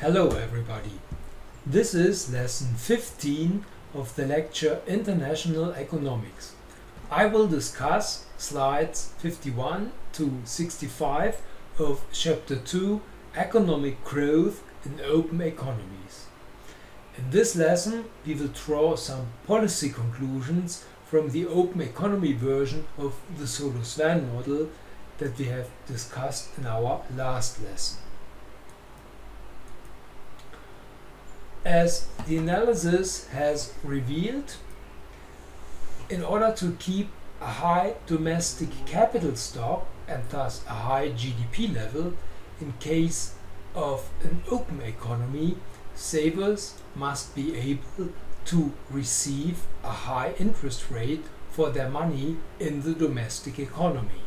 Hello everybody. This is lesson 15 of the lecture International Economics. I will discuss slides 51 to 65 of chapter 2 Economic Growth in Open Economies. In this lesson we will draw some policy conclusions from the open economy version of the Solo-Swan model that we have discussed in our last lesson. As the analysis has revealed, in order to keep a high domestic capital stock and thus a high GDP level in case of an open economy, savers must be able to receive a high interest rate for their money in the domestic economy.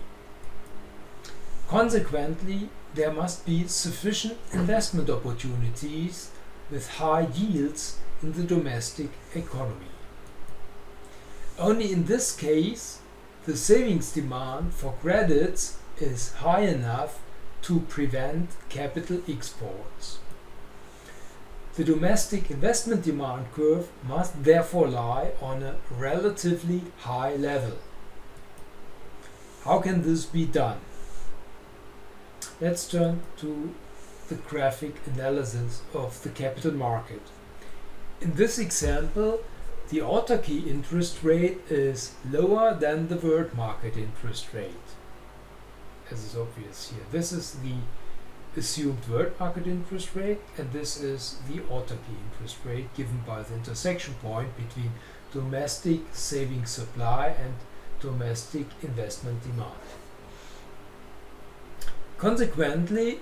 Consequently, there must be sufficient investment opportunities with high yields in the domestic economy. Only in this case, the savings demand for credits is high enough to prevent capital exports. The domestic investment demand curve must therefore lie on a relatively high level. How can this be done? Let's turn to the graphic analysis of the capital market. In this example, the autarky interest rate is lower than the world market interest rate, as is obvious here. This is the assumed world market interest rate, and this is the autarky interest rate given by the intersection point between domestic savings supply and domestic investment demand. Consequently,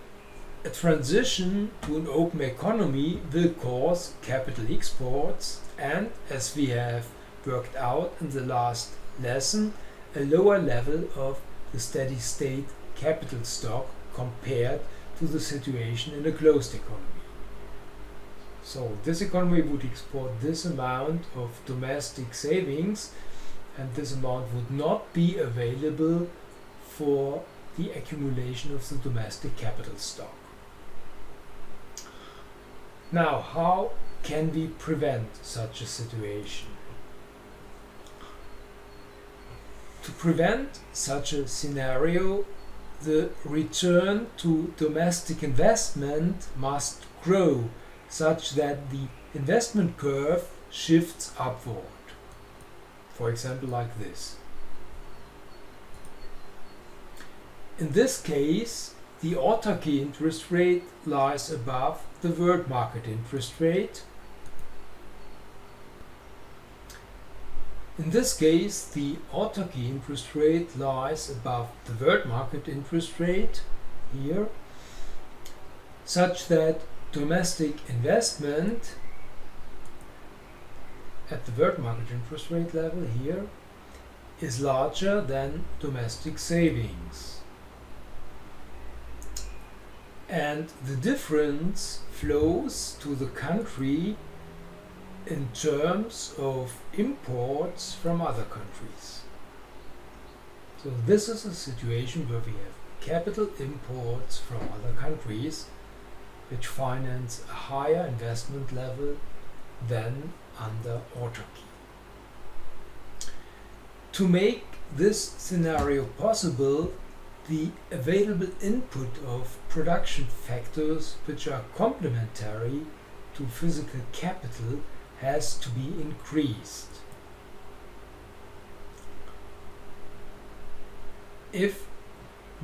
a transition to an open economy will cause capital exports and, as we have worked out in the last lesson, a lower level of the steady state capital stock compared to the situation in a closed economy. So this economy would export this amount of domestic savings, and this amount would not be available for the accumulation of the domestic capital stock. Now, how can we prevent such a situation? To prevent such a scenario, the return to domestic investment must grow such that the investment curve shifts upward. For example, like this. In this case, the autarky interest rate lies above the world market interest rate. In this case, the autarky interest rate lies above the world market interest rate here, such that domestic investment at the world market interest rate level here is larger than domestic savings. And the difference flows to the country in terms of imports from other countries. So this is a situation where we have capital imports from other countries which finance a higher investment level than under autarky. To make this scenario possible, the available input of production factors which are complementary to physical capital has to be increased. If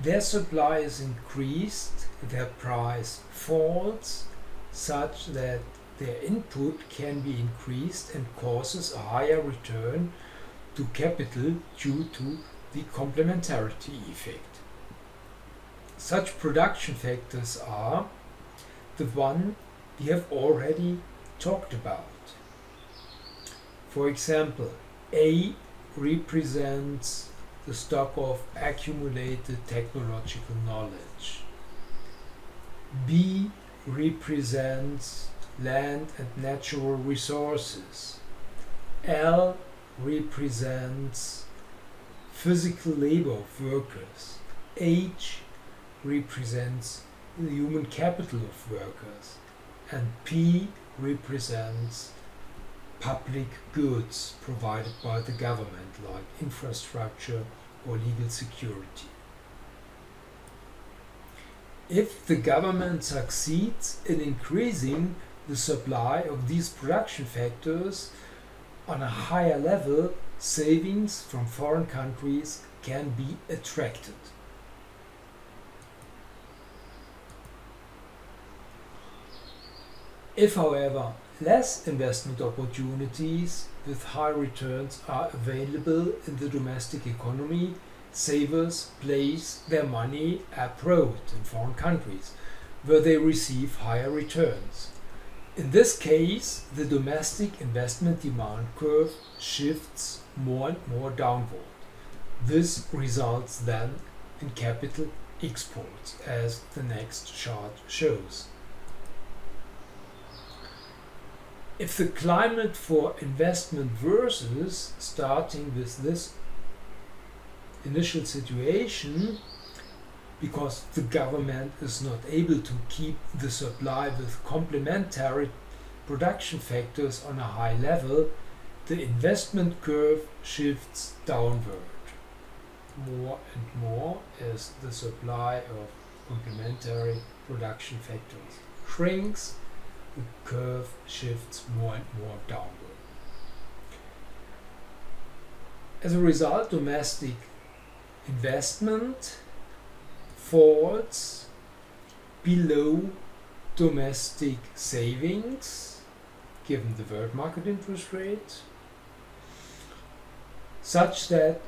their supply is increased, their price falls such that their input can be increased and causes a higher return to capital due to the complementarity effect. Such production factors are the one we have already talked about. For example, A represents the stock of accumulated technological knowledge. B represents land and natural resources. L represents physical labor of workers. H represents the human capital of workers, and P represents public goods provided by the government, like infrastructure or legal security. If the government succeeds in increasing the supply of these production factors on a higher level, savings from foreign countries can be attracted. If, however, less investment opportunities with high returns are available in the domestic economy, savers place their money abroad in foreign countries, where they receive higher returns. In this case, the domestic investment demand curve shifts more and more downward. This results then in capital exports, as the next chart shows. If the climate for investment worsens, starting with this initial situation, because the government is not able to keep the supply with complementary production factors on a high level, the investment curve shifts downward. More and more as the supply of complementary production factors shrinks, the curve shifts more and more downward. As a result, domestic investment falls below domestic savings, given the world market interest rate, such that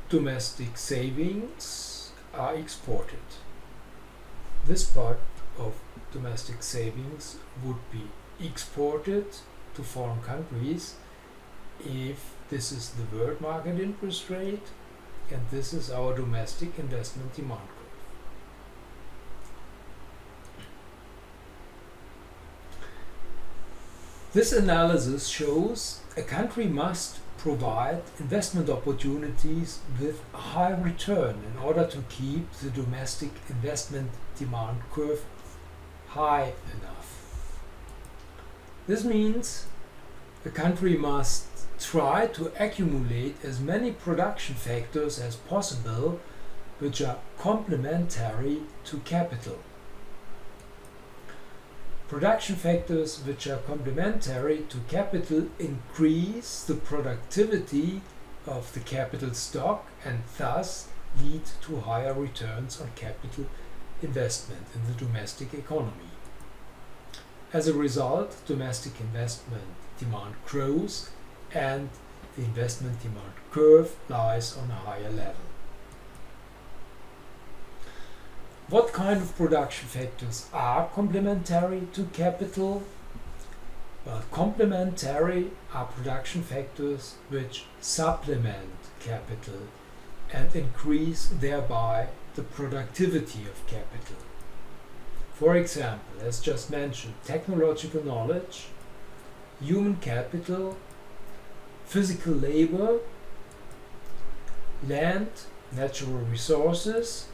domestic savings are exported. This part of domestic savings would be exported to foreign countries if this is the world market interest rate and this is our domestic investment demand curve. This analysis shows a country must provide investment opportunities with a high return in order to keep the domestic investment demand curve high enough. This means the country must try to accumulate as many production factors as possible which are complementary to capital. Production factors which are complementary to capital increase the productivity of the capital stock and thus lead to higher returns on capital investment in the domestic economy. As a result, domestic investment demand grows and the investment demand curve lies on a higher level. What kind of production factors are complementary to capital? Well, complementary are production factors which supplement capital and increase thereby the productivity of capital. For example, as just mentioned, technological knowledge, human capital, physical labor, land, natural resources,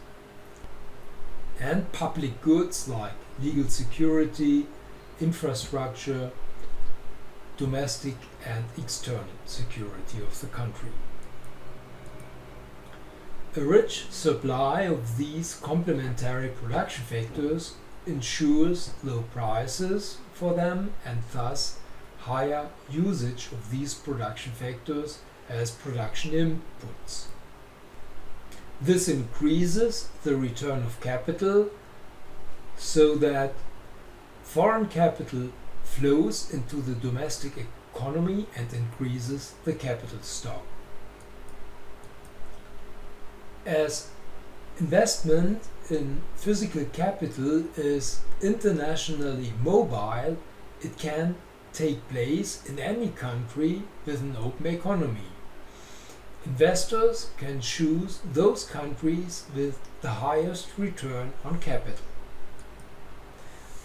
and public goods like legal security, infrastructure, domestic and external security of the country. A rich supply of these complementary production factors ensures low prices for them and thus higher usage of these production factors as production inputs. This increases the return of capital so that foreign capital flows into the domestic economy and increases the capital stock. As investment in physical capital is internationally mobile, it can take place in any country with an open economy. Investors can choose those countries with the highest return on capital.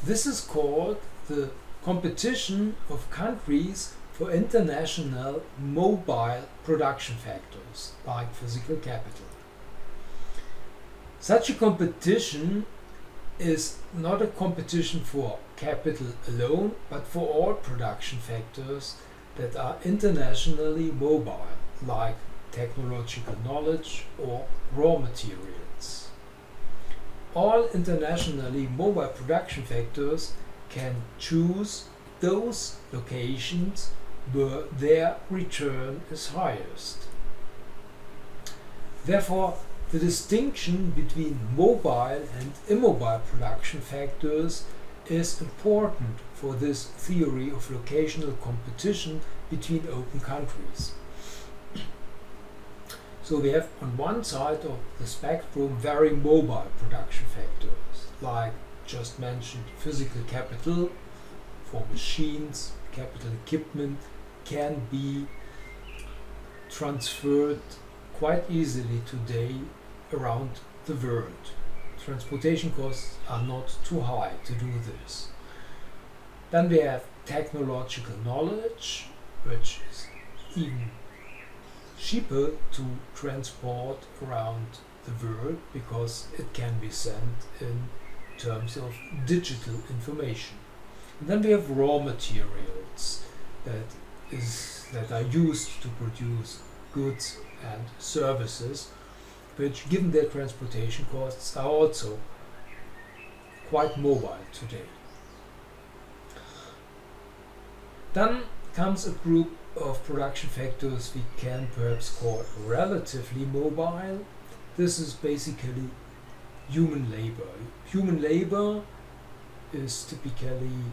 This is called the competition of countries for international mobile production factors, like physical capital. Such a competition is not a competition for capital alone, but for all production factors that are internationally mobile, like technological knowledge or raw materials. All internationally mobile production factors can choose those locations where their return is highest. Therefore, the distinction between mobile and immobile production factors is important for this theory of locational competition between open countries. So we have on one side of the spectrum very mobile production factors, like just mentioned physical capital for machines, capital equipment can be transferred quite easily today around the world. Transportation costs are not too high to do this. Then we have technological knowledge, which is even cheaper to transport around the world because it can be sent in terms of digital information. And then we have raw materials that are used to produce goods and services, which, given their transportation costs, are also quite mobile today. Then comes a group of production factors we can perhaps call relatively mobile. This is basically human labor. Human labor is typically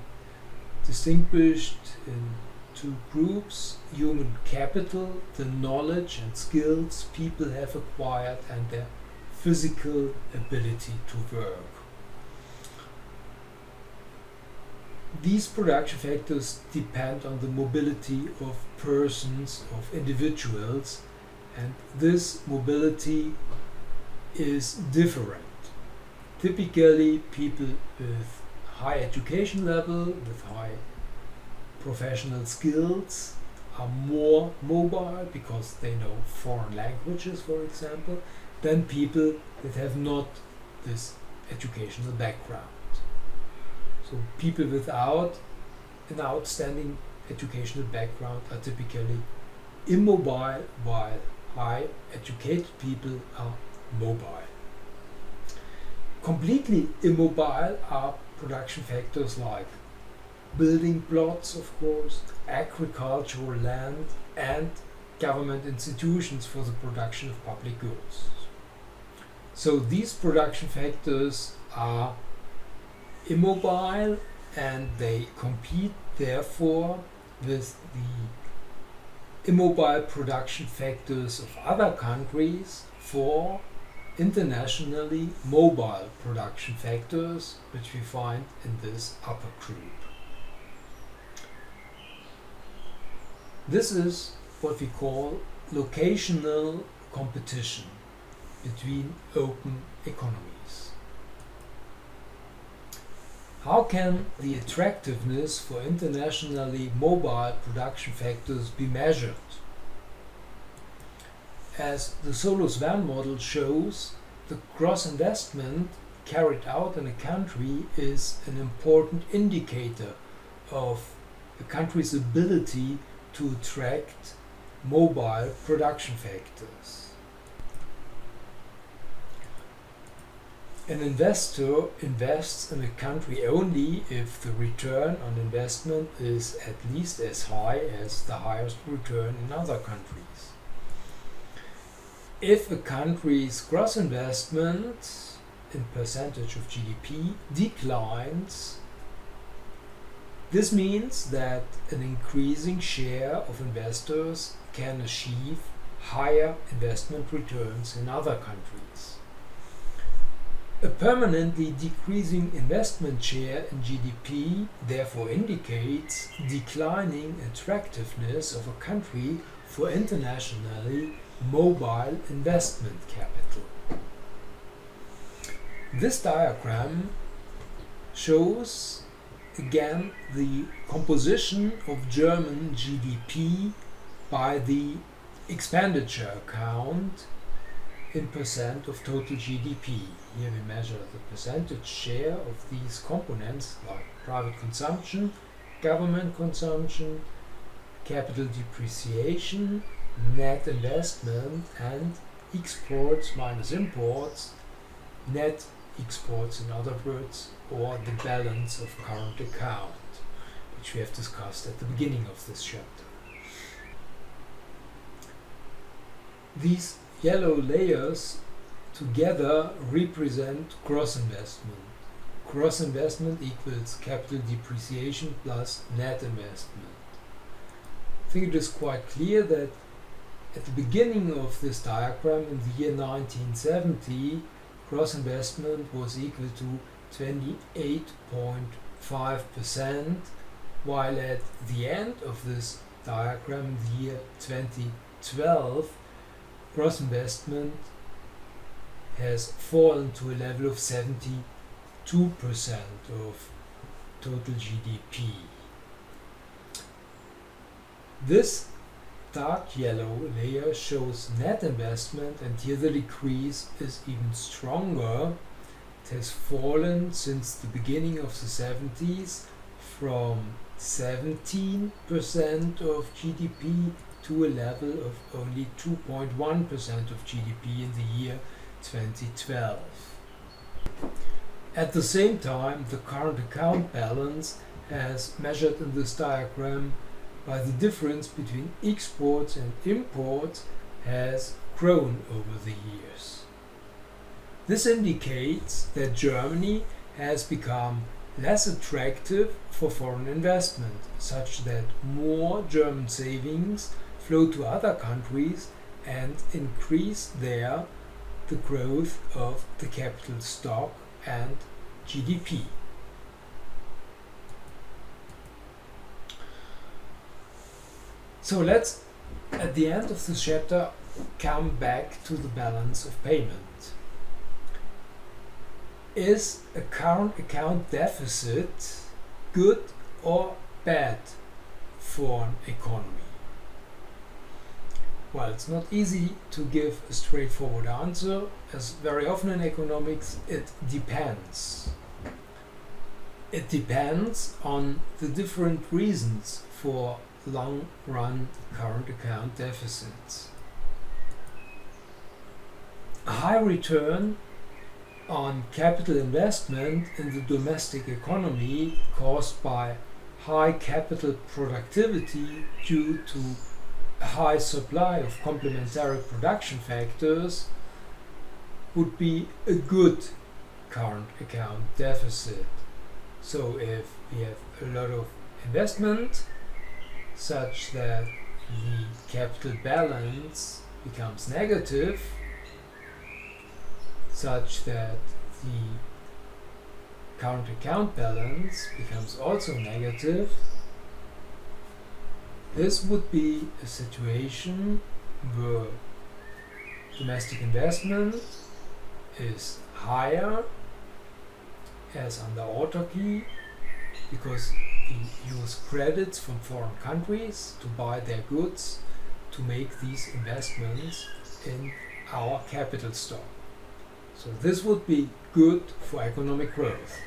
distinguished in two groups: human capital, the knowledge and skills people have acquired, and their physical ability to work. These production factors depend on the mobility of persons, of individuals, and this mobility is different. Typically, people with high education level, with high professional skills, are more mobile because they know foreign languages, for example, than people that have not this educational background. So people without an outstanding educational background are typically immobile, while high educated people are mobile. Completely immobile are production factors like building plots, of course, agricultural land, and government institutions for the production of public goods. So these production factors are immobile, and they compete therefore with the immobile production factors of other countries for internationally mobile production factors, which we find in this upper group. This is what we call locational competition between open economies. How can the attractiveness for internationally mobile production factors be measured? As the Solos-Verne model shows, the gross investment carried out in a country is an important indicator of a country's ability to attract mobile production factors. An investor invests in a country only if the return on investment is at least as high as the highest return in other countries. If a country's gross investment in percentage of GDP declines, this means that an increasing share of investors can achieve higher investment returns in other countries. A permanently decreasing investment share in GDP therefore indicates declining attractiveness of a country for internationally mobile investment capital. This diagram shows again the composition of German GDP by the expenditure account in percent of total GDP. Here we measure the percentage share of these components like private consumption, government consumption, capital depreciation, net investment, and exports minus imports, net exports in other words, or the balance of current account, which we have discussed at the beginning of this chapter. These yellow layers together represent gross investment. Gross investment equals capital depreciation plus net investment. I think it is quite clear that at the beginning of this diagram in the year 1970, gross investment was equal to 28.5%, while at the end of this diagram in the year 2012, gross investment has fallen to a level of 72% of total GDP. This dark yellow layer shows net investment, and here the decrease is even stronger. It has fallen since the beginning of the 70s from 17% of GDP to a level of only 2.1% of GDP in the year 2012. At the same time, the current account balance, as measured in this diagram by the difference between exports and imports, has grown over the years. This indicates that Germany has become less attractive for foreign investment, such that more German savings flow to other countries and increase there the growth of the capital stock and GDP. So let's, at the end of this chapter, come back to the balance of payment. Is a current account deficit good or bad for an economy? Well, it's not easy to give a straightforward answer, as very often in economics it depends. It depends on the different reasons for long-run current account deficits. A high return on capital investment in the domestic economy caused by high capital productivity due to a high supply of complementary production factors would be a good current account deficit. So if we have a lot of investment such that the capital balance becomes negative, such that the current account balance becomes also negative, this would be a situation where domestic investment is higher as under autarky, because we use credits from foreign countries to buy their goods to make these investments in our capital stock. So this would be good for economic growth.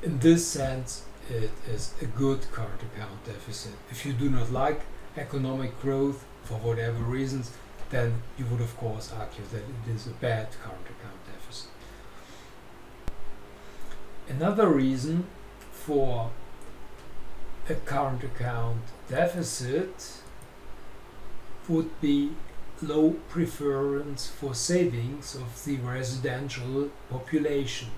In this sense, it is a good current account deficit. If you do not like economic growth for whatever reasons, then you would of course argue that it is a bad current account deficit. Another reason for a current account deficit would be low preference for savings of the residential population.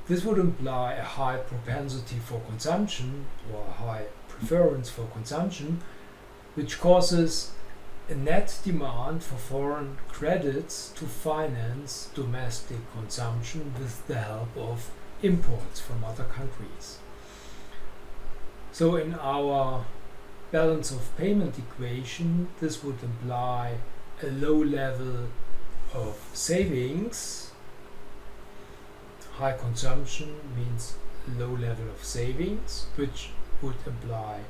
This would imply a high propensity for consumption, or a high preference for consumption, which causes a net demand for foreign credits to finance domestic consumption with the help of imports from other countries. So in our balance of payment equation, this would imply a low level of savings. High consumption means low level of savings, which would imply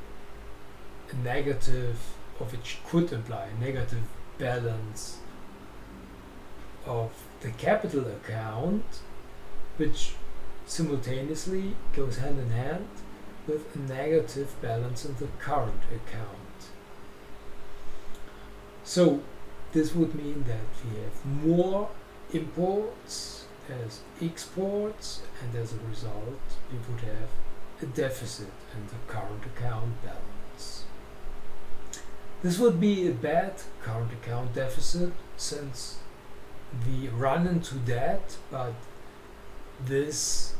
a negative, or which could imply a negative balance of the capital account, which simultaneously goes hand in hand with a negative balance in the current account. So this would mean that we have more imports as exports, and as a result we would have a deficit in the current account balance. This would be a bad current account deficit, since we run into debt, but this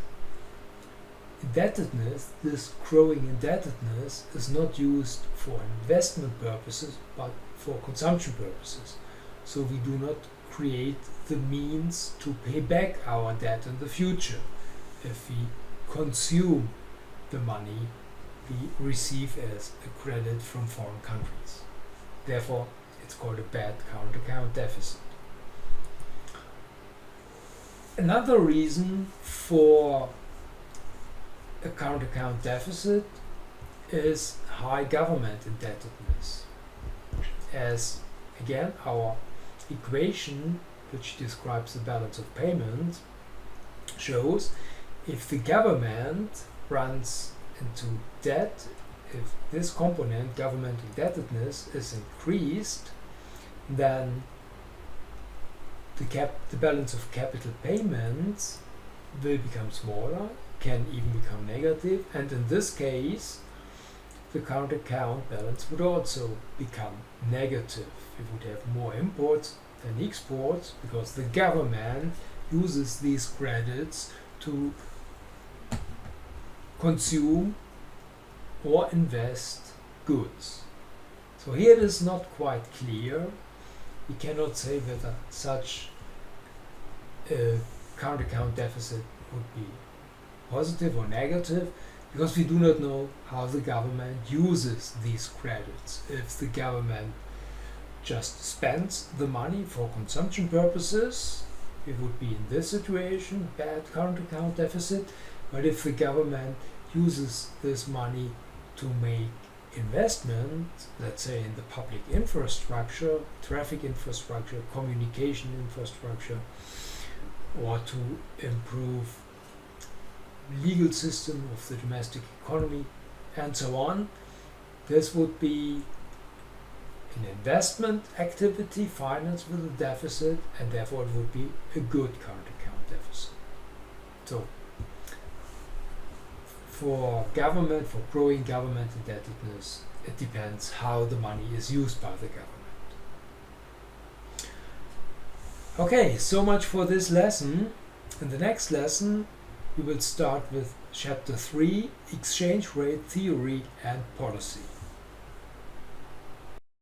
indebtedness, this growing indebtedness, is not used for investment purposes but for consumption purposes. So we do not create the means to pay back our debt in the future if we consume the money we receive as a credit from foreign countries. Therefore, it's called a bad current account deficit. Another reason for a current account deficit is high government indebtedness. As again, our equation, which describes the balance of payment, shows, if the government runs into debt, if this component, government indebtedness, is increased, then the balance of capital payments will become smaller, can even become negative, and in this case the current account balance would also become negative. We would have more imports than exports because the government uses these credits to consume or invest goods. So here it is not quite clear. We cannot say whether such a current account deficit would be positive or negative, because we do not know how the government uses these credits. If the government just spends the money for consumption purposes, it would be in this situation bad current account deficit. But if the government uses this money to make investment, let's say in the public infrastructure, traffic infrastructure, communication infrastructure, or to improve legal system of the domestic economy, and so on, this would be an investment activity financed with a deficit, and therefore it would be a good current account deficit. So for government, for growing government indebtedness, it depends how the money is used by the government. Okay, so much for this lesson. In the next lesson we will start with Chapter 3, Exchange Rate Theory and Policy.